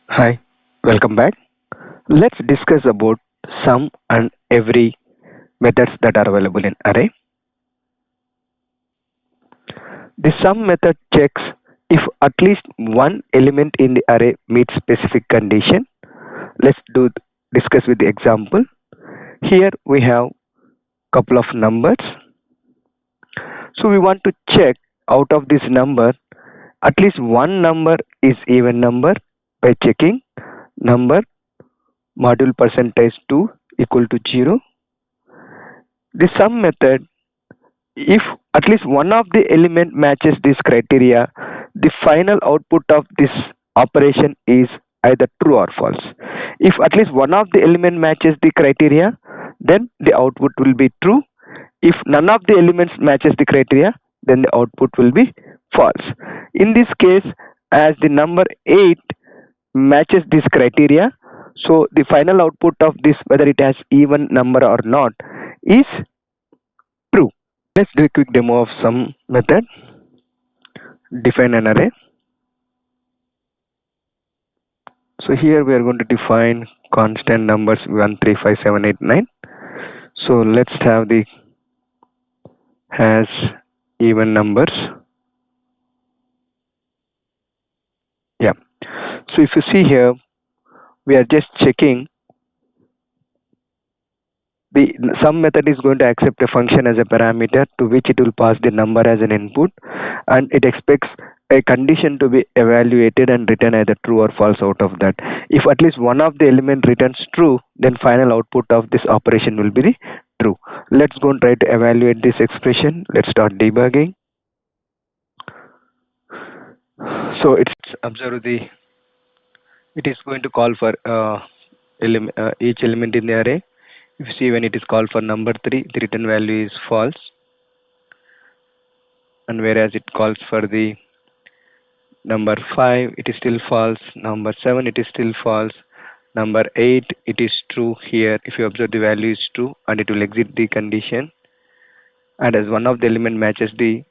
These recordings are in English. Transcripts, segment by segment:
Hi, welcome back. Let's discuss about sum and every methods that are available in array. The sum method checks if at least one element in the array meets specific condition. Let's discuss with the example. Here we have couple of numbers. So we want to check out of this number at least one number is even number by checking number module percentage 2 equal to 0. The sum method, if at least one of the element matches this criteria, the final output of this operation is either true or false. If at least one of the element matches the criteria, then the output will be true. If none of the elements matches the criteria, then the output will be false. In this case, as the number 8 matches this criteria, so the final output of this, whether it has even number or not, is true. Let's do a quick demo of some method. Define an array. So here we are going to define constant numbers 1, 3, 5, 7, 8, 9. So let's have the has even numbers. Yeah. So if you see here, we are just checking the sum method is going to accept a function as a parameter to which it will pass the number as an input, and it expects a condition to be evaluated and return either true or false out of that. If at least one of the element returns true, then final output of this operation will be the true. Let's go and try to evaluate this expression. Let's start debugging. So it's observe the it is going to call for each element in the array. If you see, when it is called for number 3, the return value is false, and whereas it calls for the number 5, it is still false. Number 7, it is still false. Number 8, it is true. Here if you observe, the value is true and it will exit the condition, and as one of the element matches the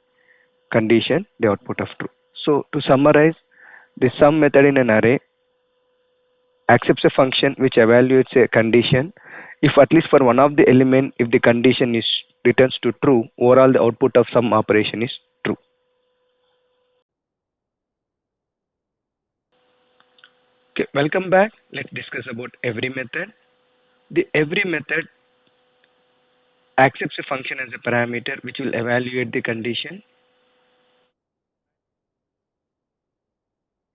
condition, the output of true. So to summarize, the sum method in an array accepts a function which evaluates a condition. If at least for one of the element, if the condition is returns to true, overall the output of some operation is true. Okay, welcome back. Let's discuss about every method. The every method accepts a function as a parameter which will evaluate the condition.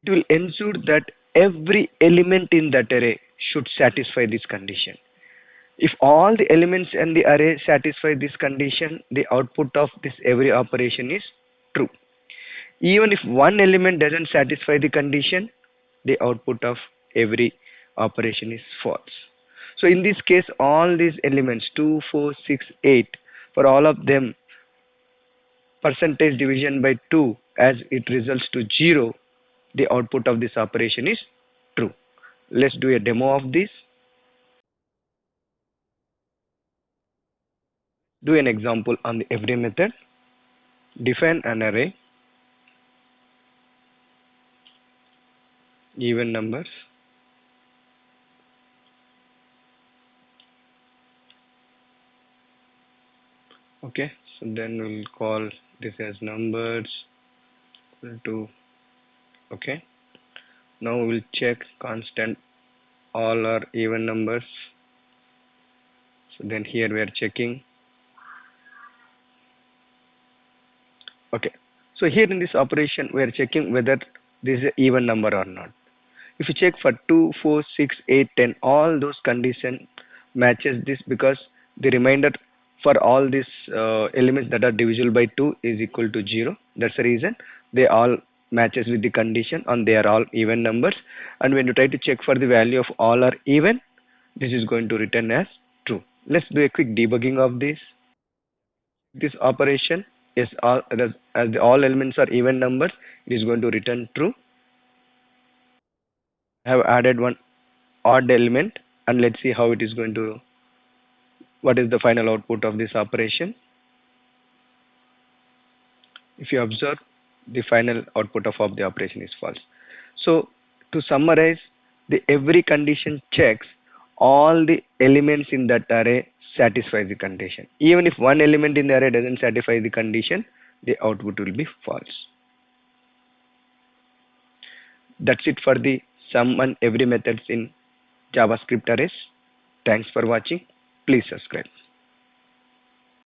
It will ensure that every element in that array should satisfy this condition. If all the elements in the array satisfy this condition, the output of this every operation is true. Even if one element doesn't satisfy the condition, the output of every operation is false. So in this case, all these elements 2, 4, 6, 8, for all of them, percentage division by 2 as it results to 0, the output of this operation is true. Let's do a demo of this. Do an example on the every method. Define an array, even numbers. Okay, so then we'll call this as numbers equal to. Okay, now we'll check constant all are even numbers. So then here we are checking. Okay, so here in this operation we are checking whether this is an even number or not. If you check for 2, 4, 6, 8, 10, all those condition matches this, because the remainder for all these elements that are divisible by 2 is equal to 0. That's the reason they all matches with the condition and they are all even numbers. And when you try to check for the value of all are even, this is going to return as true. Let's do a quick debugging of this. This operation is as all elements are even numbers, it is going to return true. I have added one odd element, and let's see how it is going to, what is the final output of this operation. If you observe, the final output of the operation is false. So to summarize, The every condition checks all the elements in that array satisfy the condition. Even if one element in the array doesn't satisfy the condition, the output will be false. That's it for the sum and every methods in JavaScript arrays. Thanks for watching. Please subscribe.